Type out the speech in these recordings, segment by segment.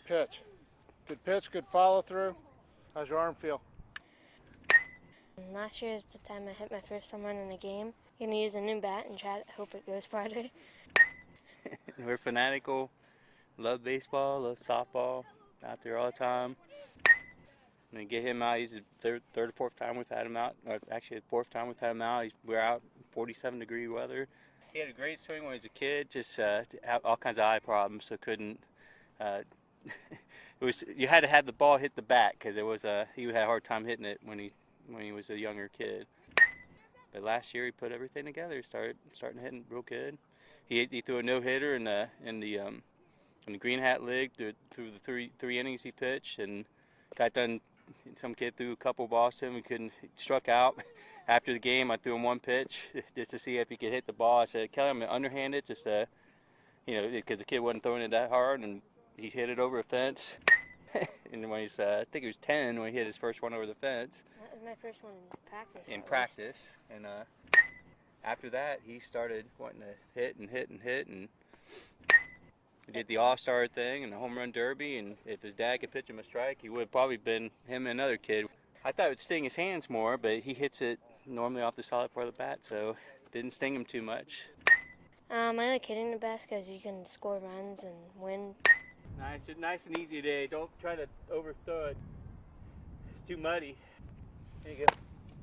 pitch. Good pitch, good follow through. How's your arm feel? Last year is the time I hit my first home run in a game. I'm gonna use a new bat and try to hope it goes farther. We're fanatical, love baseball, love softball, out there all the time. And then get him out. He's the third or fourth time we've had him out. Or actually, the fourth time we've had him out. We're out 47-degree weather. He had a great swing when he was a kid. Just had all kinds of eye problems, so couldn't. It was you had to have the ball hit the bat because he had a hard time hitting it when he was a younger kid. But last year he put everything together. He starting hitting real good. He threw a no-hitter in the Green Hat League through the three innings he pitched, and got done. Some kid threw a couple balls to him. He struck out. After the game, I threw him one pitch just to see if he could hit the ball. I said, Kelly, I'm going to underhand it just because the kid wasn't throwing it that hard, and he hit it over a fence. And when he's, I think he was 10 when he hit his first one over the fence. That was my first one in practice. And after that, he started wanting to hit, and we did the All-Star thing and the Home Run Derby, and if his dad could pitch him a strike, he would have probably been him and another kid. I thought it would sting his hands more, but he hits it normally off the solid part of the bat, so it didn't sting him too much. I like hitting the best because you can score runs and win. Nice and easy today. Don't try to overthrow it. It's too muddy. There you go.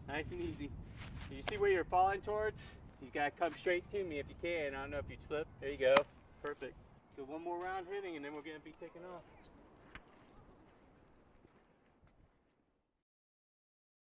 Nice and easy. Did you see where you're falling towards? You gotta come straight to me if you can. I don't know if you slip. There you go. Perfect. So one more round hitting and then we're gonna be taking off.